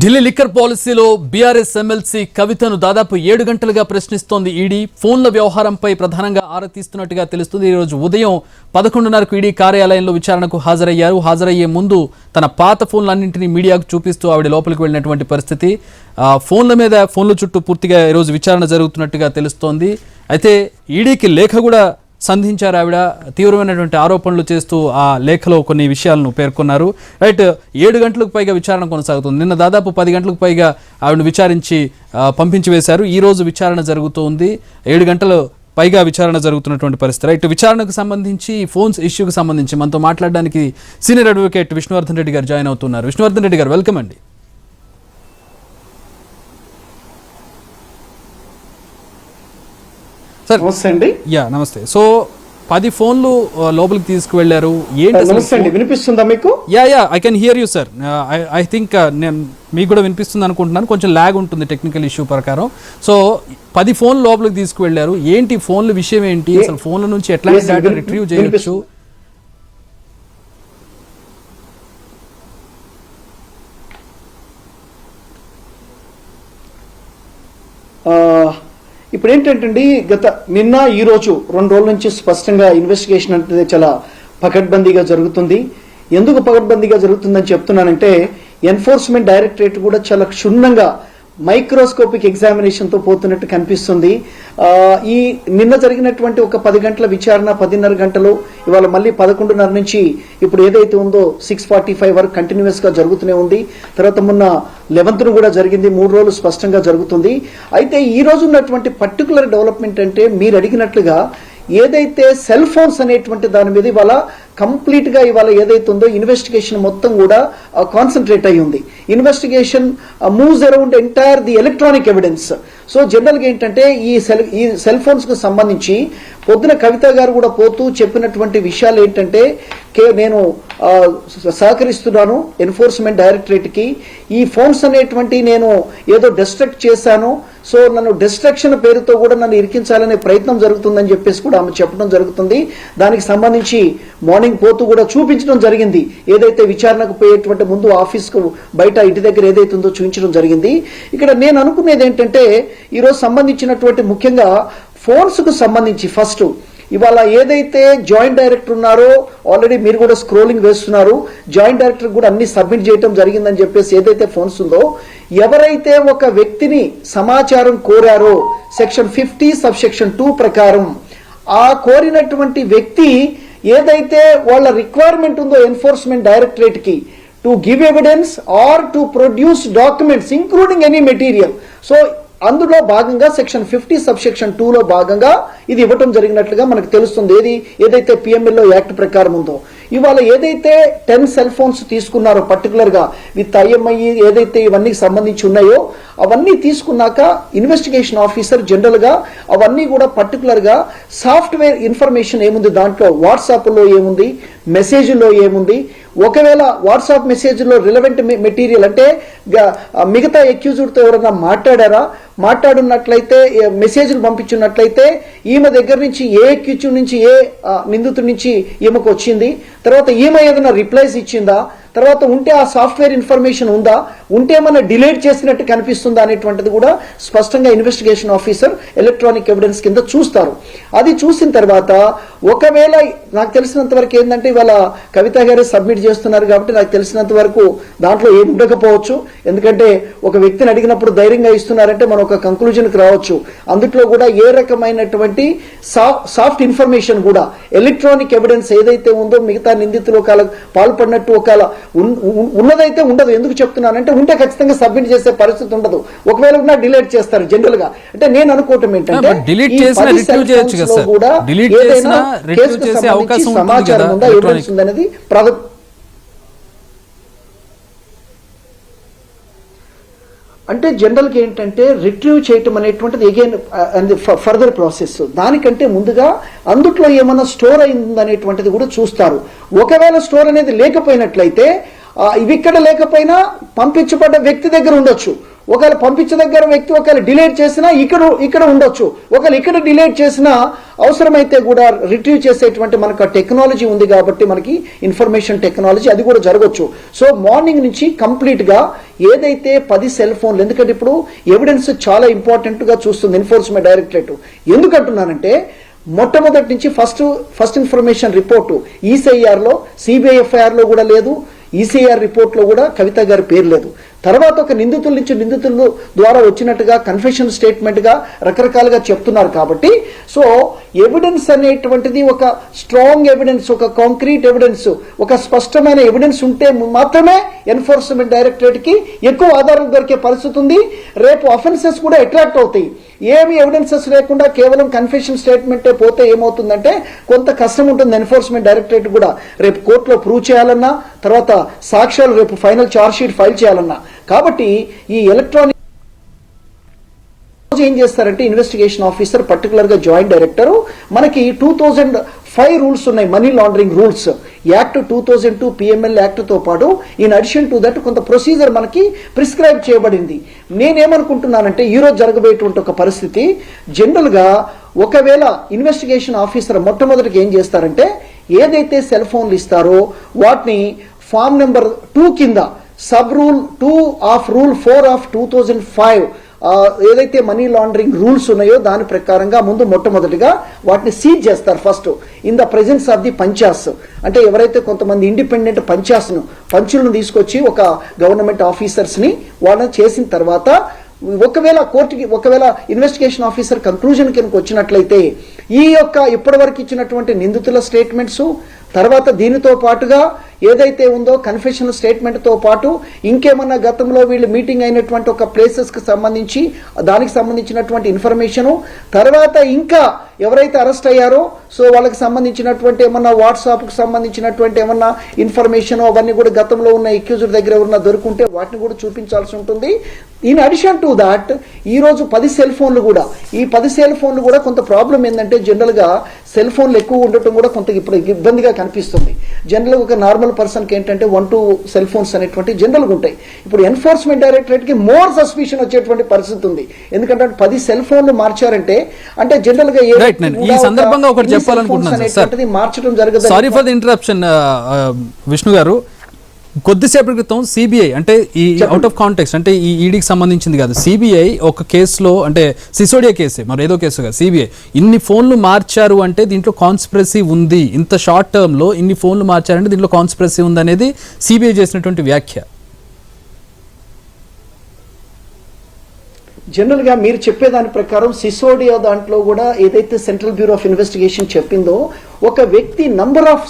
Delhi liquor పాలసీలో BRS MLC కవితను దాదాపు 7 గంటలుగా ప్రశ్నిస్తోంది ఈడీ. ఫోన్ల వ్యవహారంపై ప్రధానంగా ఆరా తీస్తున్నట్టుగా తెలుస్తుంది. ఈ రోజు ఉదయం 11:30కు ఈడీ కార్యాలయంలో విచారణకు హాజరయ్యారు. హాజరయ్యే ముందు తన పాత ఫోన్లన్నింటినీ మీడియాకు చూపిస్తూ ఆవిడ లోపలికి వెళ్ళినటువంటి పరిస్థితి. ఫోన్ల చుట్టూ పూర్తిగా ఈరోజు విచారణ జరుగుతున్నట్టుగా తెలుస్తోంది. అయితే ఈడీకి లేఖ కూడా సంధించారు. ఆవిడ తీవ్రమైనటువంటి ఆరోపణలు చేస్తూ ఆ లేఖలో కొన్ని విషయాలను పేర్కొన్నారు. రైట్, 7 గంటలకు పైగా విచారణ కొనసాగుతుంది. నిన్న దాదాపు 10 గంటలకు పైగా ఆవిడను విచారించి పంపించి వేశారు. ఈ రోజు విచారణ జరుగుతుంది. 7 గంటలు పైగా విచారణ జరుగుతున్నటువంటి పరిస్థితి. రైట్, విచారణకు సంబంధించి ఫోన్స్ ఇష్యూకి సంబంధించి మనతో మాట్లాడడానికి సీనియర్ అడ్వకేట్ విష్ణువర్ధన్ రెడ్డి గారు జాయిన్ అవుతున్నారు. విష్ణువర్ధన్ రెడ్డి గారు, వెల్కమ్ అండి. సార్ నమస్తే అండి. నమస్తే. సో 10 ఫోన్లు లోపలికి తీసుకువెళ్లారు. ఏంటి, వినిపిస్తుందా మీకు? I can hear you sir. I think నేను మీకు కూడా వినిపిస్తుంది అనుకుంటున్నాను. కొంచెం ల్యాగ్ ఉంటుంది టెక్నికల్ ఇష్యూ ప్రకారం. సో 10 ఫోన్లు లోపలికి తీసుకువెళ్లారు. ఏంటి ఫోన్ల విషయం ఏంటి, అసలు ఫోన్ల నుంచి ఎట్లాంటి డేటా రిట్రీవ్ చేయొచ్చు? ఇప్పుడు ఏంటంటే నిన్న ఈ రోజు 2 రోజుల నుంచి స్పష్టంగా ఇన్వెస్టిగేషన్ అంటే చాలా పకడ్బందీగా జరుగుతుంది. ఎందుకు పకడ్బందీగా జరుగుతుందని చెప్తున్నానంటే ఎన్ఫోర్స్మెంట్ డైరెక్టరేట్ కూడా చాలా క్షుణ్ణంగా మైక్రోస్కోపిక్ ఎగ్జామినేషన్ తో పోతున్నట్టు కనిపిస్తుంది. ఈ నిన్న జరిగినటువంటి ఒక 10 గంటల విచారణ 10:30 గంటలు, ఇవాళ మళ్ళీ 11:30 నుంచి ఇప్పుడు ఏదైతే ఉందో 6:45 వరకు కంటిన్యూస్ గా జరుగుతూనే ఉంది. తర్వాత మొన్న 11th కూడా జరిగింది. 3 రోజులు స్పష్టంగా జరుగుతుంది. అయితే ఈ రోజు ఉన్నటువంటి పర్టికులర్ డెవలప్మెంట్ అంటే మీరు అడిగినట్లుగా ఏదైతే సెల్ ఫోన్స్ అనేటువంటి దాని మీద ఇవాళ కంప్లీట్ గా ఇవాళ ఏదైతే ఉందో ఇన్వెస్టిగేషన్ మొత్తం కూడా కాన్సన్ట్రేట్ అయి ఉంది. Investigation moves around entire the electronic evidence. So general గా ఏంటంటే ఈ సెల్ ఫోన్స్ కు సంబంధించి పొద్దున కవిత గారు కూడా పోతూ చెప్పినటువంటి విషయాలు ఏంటంటే నేను సహకరిస్తున్నాను ఎన్ఫోర్స్మెంట్ డైరెక్టరేట్ కి. ఈ ఫోన్స్ అనేటువంటి నేను ఏదో డిస్ట్రక్ట్ చేశాను, సో నన్ను డిస్ట్రక్షన్ పేరుతో కూడా నన్ను ఇరికించాలనే ప్రయత్నం జరుగుతుందని చెప్పేసి కూడా ఆమె చెప్పడం జరుగుతుంది. దానికి సంబంధించి మార్నింగ్ పోతూ కూడా చూపించడం జరిగింది. ఏదైతే విచారణకు పోయేటువంటి ముందు ఆఫీస్కు బయట ఇంటి దగ్గర ఏదైతే ఉందో చూపించడం జరిగింది. ఇక్కడ నేను అనుకునేది ఏంటంటే ఈరోజు సంబంధించినటువంటి ముఖ్యంగా ఫోన్స్ కు సంబంధించి ఫస్ట్ ఇవాళ ఏదైతే జాయింట్ డైరెక్టర్ ఉన్నారో ఆల్రెడీ మీరు కూడా స్క్రోలింగ్ వేస్తున్నారు. జాయింట్ డైరెక్టర్ కూడా అన్ని సబ్మిట్ చేయడం జరిగిందని చెప్పేసి ఏదైతే ఫోన్స్ ఉందో, ఎవరైతే ఒక వ్యక్తిని సమాచారం కోరారో సెక్షన్ 50 సబ్సెక్షన్ 2 ప్రకారం ఆ కోరినటువంటి వ్యక్తి ఏదైతే వాళ్ళ రిక్వైర్మెంట్ ఉందో ఎన్ఫోర్స్మెంట్ డైరెక్టరేట్ కి to give evidence are to produce documents including any material, so అందులో భాగంగా సెక్షన్ 50 సబ్సెక్షన్ 2 లో భాగంగా ఇది ఇవ్వటం జరిగినట్లుగా మనకు తెలుస్తుంది. ఏదైతే పిఎంఎల్ఓ యాక్ట్ ప్రకారం ఉందో. ఇవాళ ఏదైతే 10 సెల్ ఫోన్స్ తీసుకున్నారో పర్టికులర్ గా విత్ ఐఎంఐ ఏదైతే ఇవన్నీ సంబంధించి ఉన్నాయో అవన్నీ తీసుకున్నాక ఇన్వెస్టిగేషన్ ఆఫీసర్ జనరల్ గా అవన్నీ కూడా పర్టికులర్ గా సాఫ్ట్వేర్ ఇన్ఫర్మేషన్ ఏముంది, దాంట్లో వాట్సాప్ లో ఏముంది, మెసేజ్ లో ఏముంది, ఒకవేళ వాట్సాప్ మెసేజ్ లో రిలవెంట్ మెటీరియల్ అంటే మిగతా అక్యూజ్డ్ తో ఎవరైనా మాట్లాడున్నట్లయితే మెసేజ్లు పంపించున్నట్లయితే ఈమె దగ్గర నుంచి ఏ అక్యూజ్డ్ నుంచి ఏ నిందితుడి నుంచి ఈమెకు వచ్చింది, తర్వాత ఈమె ఏదైనా రిప్లైస్ ఇచ్చిందా, తర్వాత ఉంటే ఆ సాఫ్ట్వేర్ ఇన్ఫర్మేషన్ ఉందా, ఉంటే ఏమన్నా డిలీట్ చేసినట్టు కనిపిస్తుందా అనేటువంటిది కూడా స్పష్టంగా ఇన్వెస్టిగేషన్ ఆఫీసర్ ఎలక్ట్రానిక్ ఎవిడెన్స్ కింద చూస్తారు. అది చూసిన తర్వాత ఒకవేళ నాకు తెలిసినంత వరకు ఏంటంటే ఇవాళ కవిత గారే సబ్మిట్ చేస్తున్నారు కాబట్టి నాకు తెలిసినంత వరకు దాంట్లో ఏమి ఉండకపోవచ్చు. ఎందుకంటే ఒక వ్యక్తిని అడిగినప్పుడు ధైర్యంగా ఇస్తున్నారంటే మనం ఒక కంక్లూజన్కి రావచ్చు. అందుట్లో కూడా ఏ రకమైనటువంటి సాఫ్ట్ ఇన్ఫర్మేషన్ కూడా ఎలక్ట్రానిక్ ఎవిడెన్స్ ఏదైతే ఉందో మిగతా నిందితులు పాల్పడినట్టు ఒకవేళ ఉన్నదైతే ఉండదు. ఎందుకు చెప్తున్నానంటే ఉంటే ఖచ్చితంగా సబ్మిట్ చేసే పరిస్థితి ఉండదు. ఒకవేళ ఉన్నా డిలీట్ చేస్తారు జనరల్ గా. అంటే నేను అనుకోవటం ఏంటంటే కూడా ఏదైనా కేసుకు సంబంధించి సమాచారం ఉందా, ఎవిడెన్స్ ఉందనేది అంటే జనరల్గా ఏంటంటే రిట్రీవ్ చేయటం అనేటువంటిది అగైన్ ఫర్దర్ ప్రాసెస్. దానికంటే ముందుగా అందుట్లో ఏమన్నా స్టోర్ అయిందనేటువంటిది కూడా చూస్తారు. ఒకవేళ స్టోర్ అనేది లేకపోయినట్లయితే ఇవి ఇక్కడ లేకపోయినా పంపించబడ్డ వ్యక్తి దగ్గర ఉండొచ్చు. ఒకవేళ పంపించదగ్గర వ్యక్తి ఒకవేళ డిలీట్ చేసినా ఇక్కడ ఉండొచ్చు. ఒకవేళ ఇక్కడ డిలీట్ చేసినా అవసరమైతే కూడా రిట్రీవ్ చేసేటువంటి మనకు టెక్నాలజీ ఉంది కాబట్టి మనకి ఇన్ఫర్మేషన్ టెక్నాలజీ అది కూడా జరగవచ్చు. సో మార్నింగ్ నుంచి కంప్లీట్గా ఏదైతే 10 సెల్ ఫోన్లు, ఎందుకంటే ఇప్పుడు ఎవిడెన్స్ చాలా ఇంపార్టెంట్గా చూస్తుంది ఎన్ఫోర్స్మెంట్ డైరెక్టరేట్. ఎందుకంటున్నానంటే మొట్టమొదటి నుంచి ఫస్ట్ ఇన్ఫర్మేషన్ రిపోర్టు ఈసీఐఆర్లో, సిబిఐ ఎఫ్ఐఆర్లో కూడా లేదు, ఈసీఆర్ రిపోర్ట్లో కూడా కవిత గారి పేరు లేదు. తర్వాత ఒక నిందితుల నుంచి నిందితుల ద్వారా వచ్చినట్టుగా కన్ఫెషన్ స్టేట్మెంట్గా రకరకాలుగా చెప్తున్నారు. కాబట్టి సో ఎవిడెన్స్ అనేటువంటిది ఒక స్ట్రాంగ్ ఎవిడెన్స్, ఒక కాంక్రీట్ ఎవిడెన్స్, ఒక స్పష్టమైన ఎవిడెన్స్ ఉంటే మాత్రమే ఎన్ఫోర్స్మెంట్ డైరెక్టరేట్కి ఎక్కువ ఆధారం దొరికే పరిస్థితి ఉంది. రేపు అఫెన్సెస్ కూడా అట్రాక్ట్ అవుతాయి. ఏమి ఎవిడెన్సెస్ లేకుండా కేవలం కన్ఫెషన్ స్టేట్మెంటే పోతే ఏమవుతుందంటే కొంత కష్టం ఉంటుంది ఎన్ఫోర్స్మెంట్ డైరెక్టరేట్ కూడా రేపు కోర్టులో ప్రూవ్ చేయాలన్నా, తర్వాత సాక్ష్యాలు రేపు ఫైనల్ ఛార్జ్ షీట్ ఫైల్ చేయాలన్నా. కాబట్టి ఈ ఎలక్ట్రానిక్ ఏం చేస్తారంటే ఇన్వెస్టిగేషన్ ఆఫీసర్, పర్టికులర్ గా జాయింట్ డైరెక్టర్, మనకి 2005 రూల్స్ ఉన్నాయి, money laundering rules, act 2002 PML act తో పాటు ఇన్ అడిషన్ టు దట్ కొంత ప్రొసీజర్ మనకి ప్రిస్క్రైబ్ చేయబడింది. నేనేమనుకుంటున్నానంటే ఈ రోజు జరగబోయేటువంటి ఒక పరిస్థితి, జనరల్ గా ఒకవేళ ఇన్వెస్టిగేషన్ ఆఫీసర్ మొట్టమొదటికి ఏం చేస్తారంటే ఏదైతే సెల్ ఫోన్లు ఇస్తారో వాటిని ఫామ్ నెంబర్ 2 కింద sub rule 2 of rule 4 of 2005 ఏదైతే మనీ లాండరింగ్ రూల్స్ ఉన్నాయో దాని ప్రకారంగా ముందు మొట్టమొదటిగా వాటిని సీజ్ చేస్తారు. First in the presence of the పంచాస్, అంటే ఎవరైతే కొంతమంది ఇండిపెండెంట్ పంచులను తీసుకొచ్చి ఒక గవర్నమెంట్ ఆఫీసర్స్ని వాళ్ళని చేసిన తర్వాత ఒకవేళ కోర్టుకి ఇన్వెస్టిగేషన్ ఆఫీసర్ కంక్లూజన్ కింద వచ్చినట్లయితే ఈ యొక్క ఇప్పటివరకు ఇచ్చినటువంటి నిందితుల స్టేట్మెంట్స్, తర్వాత దీనితో పాటుగా ఏదైతే ఉందో కన్ఫెషన్ స్టేట్మెంట్తో పాటు ఇంకేమన్నా గతంలో వీళ్ళు మీటింగ్ అయినటువంటి ఒక ప్లేసెస్కి సంబంధించి దానికి సంబంధించినటువంటి ఇన్ఫర్మేషను, తర్వాత ఇంకా ఎవరైతే అరెస్ట్ అయ్యారో సో వాళ్ళకి సంబంధించినటువంటి ఏమన్నా వాట్సాప్కి సంబంధించినటువంటి ఏమన్నా ఇన్ఫర్మేషన్ అవన్నీ కూడా గతంలో ఉన్న అక్యూజ్డ్ దగ్గర ఎవరన్నా దొరుకుంటే వాటిని కూడా చూపించాల్సి ఉంటుంది. ఇన్ అడిషన్ టు దాట్ ఈరోజు 10 సెల్ ఫోన్లు కూడా, ఈ 10 సెల్ ఫోన్లు కూడా కొంత ప్రాబ్లం ఏంటంటే జనరల్గా సెల్ ఫోన్లు ఎక్కువ ఉండటం కూడా కొంత ఇప్పుడు ఇబ్బందిగా కనిపిస్తుంది. జనరల్గా ఒక నార్మల్ పర్సన్కి ఏంటంటే 1-2 సెల్ ఫోన్స్ అనేటువంటి జనరల్గా ఉంటాయి. ఇప్పుడు ఎన్ఫోర్స్మెంట్ డైరెక్టరేట్కి మోర్ సస్పిషన్ వచ్చేటువంటి పరిస్థితి ఉంది. ఎందుకంటే 10 సెల్ ఫోన్లు మార్చారంటే అంటే జనరల్గా ఈ సందర్భంగా ఒకటి చెప్పాలనుకుంటున్నాను సార్, మార్చడం జరగదు. Sorry for the interruption Vishnu గారు. కొద్దిసేపటి క్రితం సిబిఐ, అంటే ఈ అవుట్ ఆఫ్ కాంటెక్స్ట్, అంటే ఈ ఈడీకి సంబంధించింది కాదు, సిబిఐ ఒక కేసులో, అంటే సిసోడియా కేసే మరి ఏదో కేసు కాదు, సిబిఐ ఇన్ని ఫోన్లు మార్చారు అంటే దీంట్లో కాన్స్పిరసీ ఉంది, ఇంత షార్ట్ టర్మ్ లో ఇన్ని ఫోన్లు మార్చారంటే దీంట్లో కాన్స్పిరసీ ఉంది అనేది సిబిఐ చేసినటువంటి వ్యాఖ్య. జనరల్గా మీరు చెప్పేదాని ప్రకారం సిసోడియా దాంట్లో కూడా ఏదైతే సెంట్రల్ బ్యూరో ఆఫ్ ఇన్వెస్టిగేషన్ చెప్పిందో ఒక వ్యక్తి నంబర్ ఆఫ్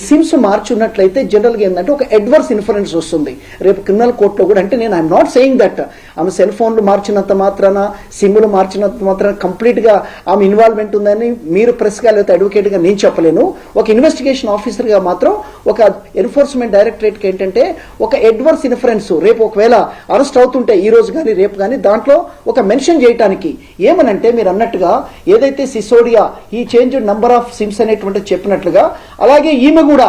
సిమ్స్ మార్చున్నట్లయితే జనరల్గా ఏంటంటే ఒక అడ్వర్స్ ఇన్ఫరెన్స్ వస్తుంది రేపు క్రిమినల్ కోర్టులో కూడా. అంటే నేను ఐఎమ్ నాట్ సేయింగ్ దట్ ఆమె సెల్ ఫోన్లు మార్చినంత మాత్రాన, సిమ్లు మార్చినంత మాత్రాన కంప్లీట్గా ఆమె ఇన్వాల్వ్మెంట్ ఉందని మీరు ప్రెస్గా లేకపోతే అడ్వకేట్గా నేను చెప్పలేను. ఒక ఇన్వెస్టిగేషన్ ఆఫీసర్గా మాత్రం ఒక ఎన్ఫోర్స్మెంట్ డైరెక్టరేట్కి ఏంటంటే ఒక అడ్వర్స్ ఇన్ఫరెన్స్ రేపు ఒకవేళ అరెస్ట్ అవుతుంటే ఈ రోజు కానీ రేపు కానీ దాంట్లో ఒక మెన్షన్ చేయడానికి ఏమనంటే మీరు అన్నట్టుగా ఏదైతే సిసోడియా ఈ చేంజ్ నంబర్ ఆఫ్ సిమ్స్ అనేటువంటి చెప్పినట్లుగా అలాగే ఈమె కూడా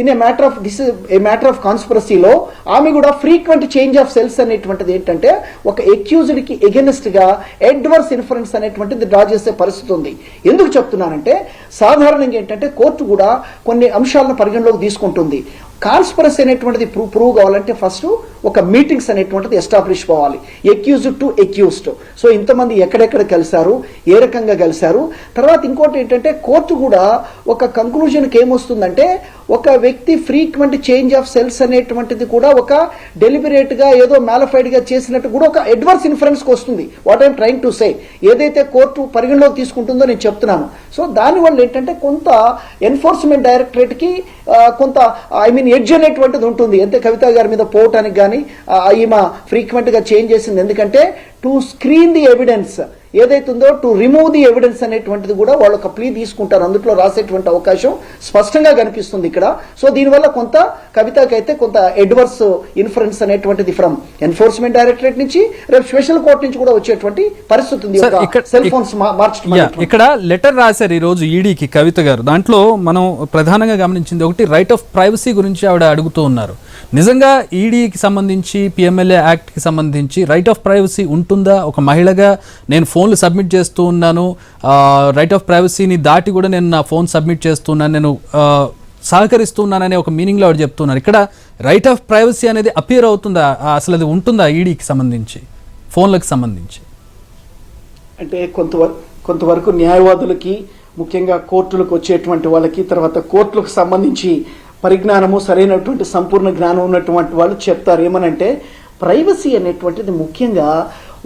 in a matter of this a matter of కాన్స్పిరసీలో ఆమె కూడా ఫ్రీక్వెంట్ చేంజ్ ఆఫ్ సెల్స్ అనేటువంటిది ఏంటంటే ఒక అక్యూజ్డ్కి ఎగెనిస్ట్ గా అడ్వర్స్ ఇన్ఫరెన్స్ అనేటువంటిది డ్రా చేసే పరిస్థితి ఉంది. ఎందుకు చెప్తున్నానంటే సాధారణంగా ఏంటంటే కోర్టు కూడా కొన్ని అంశాలను పరిగణలోకి తీసుకుంటుంది. కాన్స్పిరసీ అనేటువంటిది ప్రూవ్ కావాలంటే ఫస్ట్ ఒక మీటింగ్స్ అనేటువంటిది ఎస్టాబ్లిష్ అవ్వాలి, అక్యూజ్డ్ టు అక్యూజ్డ్. సో ఇంతమంది ఎక్కడెక్కడ కలిశారు, ఏ రకంగా కలిశారు. తర్వాత ఇంకోటి ఏంటంటే కోర్టు కూడా ఒక కంక్లూజన్కి ఏమొస్తుందంటే ఒక వ్యక్తి ఫ్రీక్వెంట్ చేంజ్ ఆఫ్ సెల్స్ అనేటువంటిది కూడా ఒక డెలిబరేట్గా ఏదో మ్యాలిఫైడ్గా చేసినట్టు కూడా ఒక అడ్వర్స్ ఇన్ఫరెన్స్కి వస్తుంది. What I'm trying to say, ఏదైతే కోర్టు పరిగణలోకి తీసుకుంటుందో నేను చెప్తున్నాను. సో దానివల్ల ఏంటంటే కొంత ఎన్ఫోర్స్మెంట్ డైరెక్టరేట్కి కొంత ఎడ్జ్ అనేటువంటిది ఉంటుంది. అంతే కవిత గారి మీద పోవటానికి కానీ ఈమె ఫ్రీక్వెంట్గా చేంజ్ చేసింది ఎందుకంటే టు స్క్రీన్ ది ఎవిడెన్స్ ఏదైతుందో టు రిమూవ్ ది ఎవిడెన్స్ అనేటువంటిది కూడా వాళ్ళు ఒక ప్లీ తీసుకుంటారు, అందులో రాసేటువంటి అవకాశం స్పష్టంగా కనిపిస్తుంది ఇక్కడ. సో దీనివల్ల కొంత కవితకి అయితే కొంత అడ్వర్స్ ఇన్ఫరెన్స్ అనేటువంటిది ఫ్రమ్ ఎన్ఫోర్స్మెంట్ డైరెక్టరేట్ నుంచి రేపు స్పెషల్ కోర్ట్ నుంచి కూడా వచ్చేటువంటి పరిస్థితి ఉంది. సెల్ ఫోన్స్ మార్చడం ఇక్కడ లెటర్ రాశారు ఈ రోజు ఈడీకి కవిత గారు. దాంట్లో మనం ప్రధానంగా గమనించింది ఒకటి, రైట్ ఆఫ్ ప్రైవసీ గురించి ఆవిడ అడుగుతూ ఉన్నారు. నిజంగా ఈడీకి సంబంధించి పిఎంఎల్ఏ యాక్ట్కి సంబంధించి రైట్ ఆఫ్ ప్రైవసీ ఉంటుంది ఉంటుందా? ఒక మహిళగా నేను ఫోన్లు సబ్మిట్ చేస్తూ ఉన్నాను, రైట్ ఆఫ్ ప్రైవసీని దాటి కూడా నేను నా ఫోన్ సబ్మిట్ చేస్తున్నాను, నేను సహకరిస్తున్నాననే ఒక మీనింగ్లో ఆవిడ చెప్తున్నారు. ఇక్కడ రైట్ ఆఫ్ ప్రైవసీ అనేది అపియర్ అవుతుందా, అసలు అది ఉంటుందా ఈడీకి సంబంధించి, ఫోన్లకు సంబంధించి? అంటే కొంతవరకు న్యాయవాదులకి, ముఖ్యంగా కోర్టులకు వచ్చేటువంటి వాళ్ళకి, తర్వాత కోర్టులకు సంబంధించి పరిజ్ఞానము, సరైనటువంటి సంపూర్ణ జ్ఞానం ఉన్నటువంటి వాళ్ళు చెప్తారు. ఏమనంటే ప్రైవసీ అనేటువంటిది ముఖ్యంగా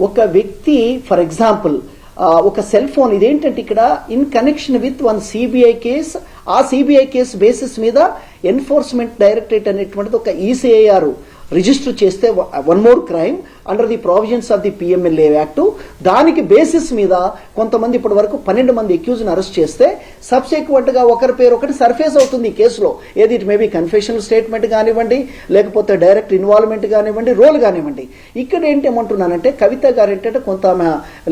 ఒక వ్యక్తి, ఫర్ ఎగ్జాంపుల్ ఒక సెల్ ఫోన్, ఇదేంటంటే ఇక్కడ in connection with one CBI case, ఆ సిబిఐ కేసు బేసిస్ మీద ఎన్ఫోర్స్మెంట్ డైరెక్టరేట్ అనేటువంటిది ఒక ఈసీఐఆర్ రిజిస్టర్ చేస్తే one more crime under the provisions of the PMLA act, దానికి బేసిస్ మీద కొంతమంది ఇప్పటి వరకు 12 మంది అక్యూజ్ని అరెస్ట్ చేస్తే సబ్సిక్వెంట్ గా ఒకరి పేరు ఒకటి సర్ఫేస్ అవుతుంది ఈ కేసులో. ఏది ఇట్ మేబీ కన్ఫెషనల్ స్టేట్మెంట్ కానివ్వండి, లేకపోతే డైరెక్ట్ ఇన్వాల్వ్మెంట్ కానివ్వండి, రోల్ కానివ్వండి. ఇక్కడ ఏంటేమంటున్నానంటే కవిత గారు ఏంటంటే కొంత ఆమె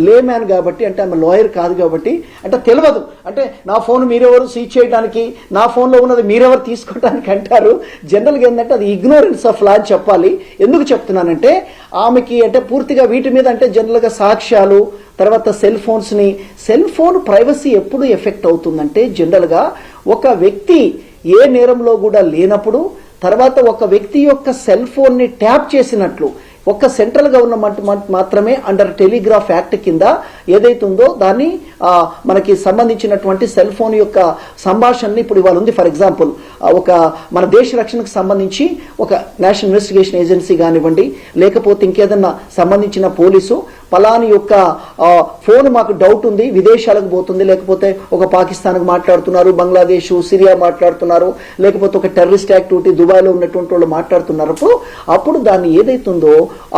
లేమ్యాన్ కాబట్టి, అంటే ఆమె లాయర్ కాదు కాబట్టి, అంటే తెలియదు, అంటే నా ఫోన్ మీరెవరు సీజ్ చేయడానికి, నా ఫోన్లో ఉన్నది మీరెవరు తీసుకోవడానికి అంటారు. జనరల్గా ఏంటంటే అది ఇగ్నోరెన్స్ ఆఫ్ లా అని చెప్పాలి. ఎందుకు చెప్తున్నానంటే ఆమెకి అంటే పూర్తిగా వీటి మీద అంటే జనరల్గా సాక్ష్యాలు, తర్వాత సెల్ ఫోన్ ప్రైవసీ ఎప్పుడు ఎఫెక్ట్ అవుతుందంటే జనరల్గా ఒక వ్యక్తి ఏ నేరంలో కూడా లేనప్పుడు, తర్వాత ఒక వ్యక్తి యొక్క సెల్ ఫోన్ని ట్యాప్ చేసినట్లు ఒక్క సెంట్రల్ గవర్నమెంట్ మాత్రమే అండర్ టెలిగ్రాఫ్ యాక్ట్ కింద ఏదైతే ఉందో దాన్ని మనకి సంబంధించినటువంటి సెల్ ఫోన్ యొక్క సంభాషణని ఇప్పుడు ఇవాళ ఉంది. ఫర్ ఎగ్జాంపుల్ ఒక మన దేశ రక్షణకు సంబంధించి ఒక నేషనల్ ఇన్వెస్టిగేషన్ ఏజెన్సీ కానివ్వండి, లేకపోతే ఇంకేదన్నా సంబంధించిన పోలీసు పలాని యొక్క ఫోన్ మాకు డౌట్ ఉంది, విదేశాలకు పోతుంది, లేకపోతే ఒక పాకిస్తాన్కు మాట్లాడుతున్నారు, బంగ్లాదేశ్, సిరియా మాట్లాడుతున్నారు, లేకపోతే ఒక టెర్రరిస్ట్ యాక్టివిటీ దుబాయ్లో ఉన్నటువంటి వాళ్ళు మాట్లాడుతున్నారు, అప్పుడు దాన్ని ఏదైతుందో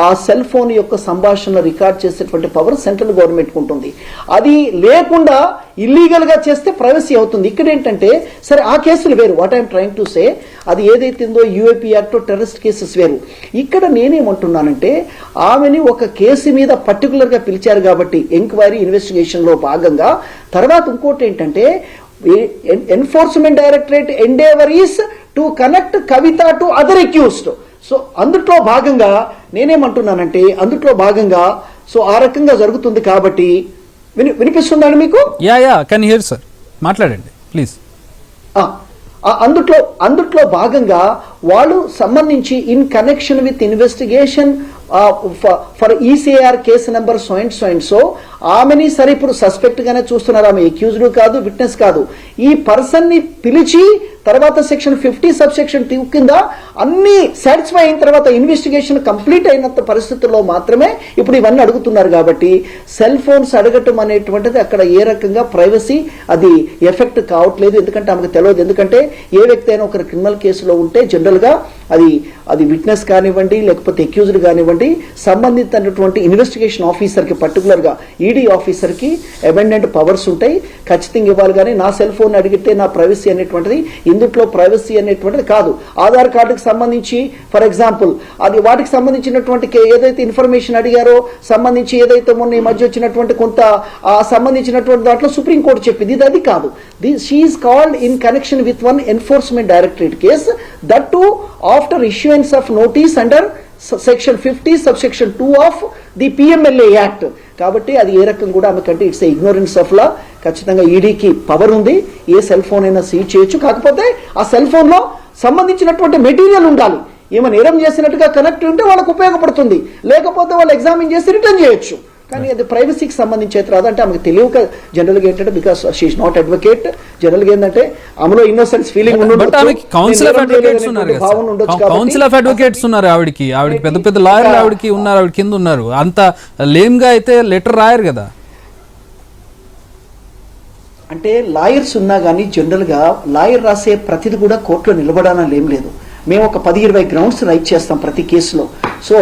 ఆ సెల్ ఫోన్ యొక్క సంభాషణ రికార్డ్ చేసేటువంటి పవర్ సెంట్రల్ గవర్నమెంట్ ఉంటుంది. అది లేకుండా ఇల్లీగల్ గా చేస్తే ప్రైవసీ అవుతుంది. ఇక్కడ ఏంటంటే సరే ఆ కేసులు వేరు, what I'm trying to say, అది ఏదైతుందో యూఏపీ యాక్ట్ టెర్రరిస్ట్ కేసెస్ వేరు. ఇక్కడ నేనేమంటున్నానంటే ఆమెని ఒక కేసు మీద పర్టికులర్ గా పిలిచారు కాబట్టి ఎంక్వైరీ ఇన్వెస్టిగేషన్ లో భాగంగా. తర్వాత ఇంకోటి ఏంటంటే enforcement directorate endeavour is to connect Kavitha to other accused. So అందుట్లో భాగంగా నేనేమంటున్నానంటే అందుట్లో భాగంగా సో ఆ రకంగా జరుగుతుంది కాబట్టి వినిపిస్తుందండి మీకు? యా కెన్ హియర్ సార్, మాట్లాడండి ప్లీజ్. అందుట్లో భాగంగా వాళ్ళు సంబంధించి in connection with investigation for ECR case number so and so ఆమెని సరే ఇప్పుడు సస్పెక్ట్ గానే చూస్తున్నారు, ఆమె అక్యూజ్డ్ కాదు, విట్నెస్ కాదు. ఈ పర్సన్ ని పిలిచి తర్వాత సెక్షన్ 50 సబ్సెక్షన్ 2 కింద అన్ని సాటిస్ఫై అయిన తర్వాత ఇన్వెస్టిగేషన్ కంప్లీట్ అయినంత పరిస్థితుల్లో మాత్రమే ఇప్పుడు ఇవన్నీ అడుగుతున్నారు. కాబట్టి సెల్ ఫోన్స్ అడగటం అనేటువంటిది అక్కడ ఏ రకంగా ప్రైవసీ అది ఎఫెక్ట్ కావట్లేదు, ఎందుకంటే ఆమెకు తెలియదు. ఎందుకంటే ఏ వ్యక్తి అయినా ఒక క్రిమినల్ కేసులో ఉంటే జనరల్ గా అది విట్నెస్ కానివ్వండి, లేకపోతే అక్యూజ్డ్ కానివ్వండి, సంబంధితమైనటువంటి ఇన్వెస్టిగేషన్ ఆఫీసర్ కి పర్టికులర్ గా ఈడీ ఆఫీసర్ కి అబెండెంట్ పవర్స్ ఉంటాయి, ఖచ్చితంగా ఇవ్వాలి. కానీ నా సెల్ ఫోన్ అడిగితే నా ప్రైవసీ అనేటువంటిది ఇందుట్లో ప్రైవసీ అనేటువంటిది కాదు. ఆధార్ కార్డుకి సంబంధించి ఫర్ ఎగ్జాంపుల్ అది వాటికి సంబంధించినటువంటి ఏదైతే ఇన్ఫర్మేషన్ అడిగారో సంబంధించి ఏదైతే మొన్న ఈ మధ్య వచ్చినటువంటి కొంత సంబంధించినటువంటి దాంట్లో సుప్రీంకోర్టు చెప్పింది ఇది అది కాదు. She is called in connection with one enforcement directorate case, that to after issuance of notice under section 50 subsection 2 of the PMLA act. కాబట్టి అది ఏ రకం కూడా ఆమెకంటే ఇట్స్ ఇగ్నోరెన్స్ ఆఫ్ లా. ఖచ్చితంగా ఈడీకి పవర్ ఉంది, ఏ సెల్ ఫోన్ అయినా సీజ్ చేయొచ్చు. కాకపోతే ఆ సెల్ ఫోన్ లో సంబంధించినటువంటి మెటీరియల్ ఉండాలి. ఏమైనా నేరం చేసినట్టుగా కనెక్ట్ ఉంటే వాళ్ళకు ఉపయోగపడుతుంది, లేకపోతే వాళ్ళు ఎగ్జామిన్ చేసి రిటర్న్ చేయొచ్చు. కానీ అది ప్రైవసీకి సంబంధించి అయితే రాదంటే ఆమెకు తెలియక జనరల్గా ఏంటంటే బికాస్ షీఈస్ నాట్ అడ్వకేట్, జనరల్గా ఏంటంటే ఆమెలో innocence feeling council of advocates ఉన్నారు, ఆవిడకి పెద్ద పెద్ద లాయర్లు ఆవిడకి ఉన్నారు, ఆవిడ కింద ఉన్నారు. అంత లేమ్ గా అయితే లెటర్ రాయరు కదా. అంటే లాయర్స్ ఉన్నా కానీ జనరల్గా లాయర్ రాసే ప్రతిది కూడా కోర్టులో నిలబడాలని ఏం లేదు. మేము ఒక 10-20 గ్రౌండ్స్ రైట్ చేస్తాం ప్రతి కేసులో. So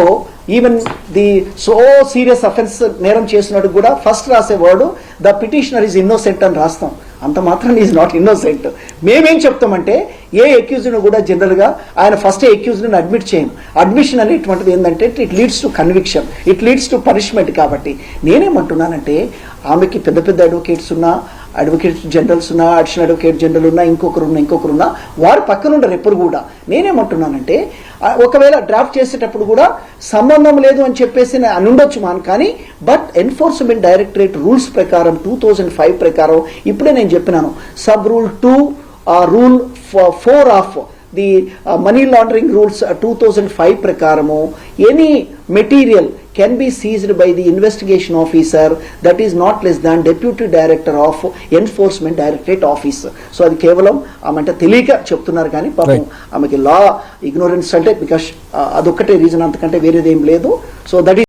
even the so serious offence నేరం చేసినట్టు కూడా ఫస్ట్ రాసే word the petitioner is innocent అని రాస్తాం. అంత మాత్రం ఈజ్ నాట్ ఇన్నోసెంట్. మేమేం చెప్తామంటే ఏ అక్యూజ్ను కూడా జనరల్గా ఆయన ఫస్ట్ అక్యూజ్ని అడ్మిట్ చేయము. అడ్మిషన్ అనేటువంటిది ఏంటంటే it leads to conviction, it leads to punishment. కాబట్టి నేనేమంటున్నానంటే ఆమెకి పెద్ద పెద్ద అడ్వకేట్స్ ఉన్నా, అడ్వకేట్ జనరల్స్ ఉన్నా, అడిషనల్ అడ్వకేట్ జనరల్ ఉన్నా, ఇంకొకరున్నా వారు పక్కన ఉండరు ఎప్పుడు కూడా. నేనేమంటున్నానంటే ఒకవేళ డ్రాఫ్ట్ చేసేటప్పుడు కూడా సంబంధం లేదు అని చెప్పేసి అని ఉండొచ్చు కానీ బట్ ఎన్ఫోర్స్మెంట్ డైరెక్టరేట్ రూల్స్ ప్రకారం 2005 ప్రకారం ఇప్పుడే నేను చెప్పినాను sub rule 2 rule 4 of the money laundering rules 2005 ప్రకారము any material can be seized by the investigation officer that is not less than deputy director of enforcement directorate office. So అది కేవలం ఆమె తెలియక చెప్తున్నారు కానీ పాపం ఆమెకి లా ఇగ్నోరెన్స్ అంటే బికాస్ అదొక్కటే రీజన్, అంతకంటే వేరేది ఏం లేదు. So that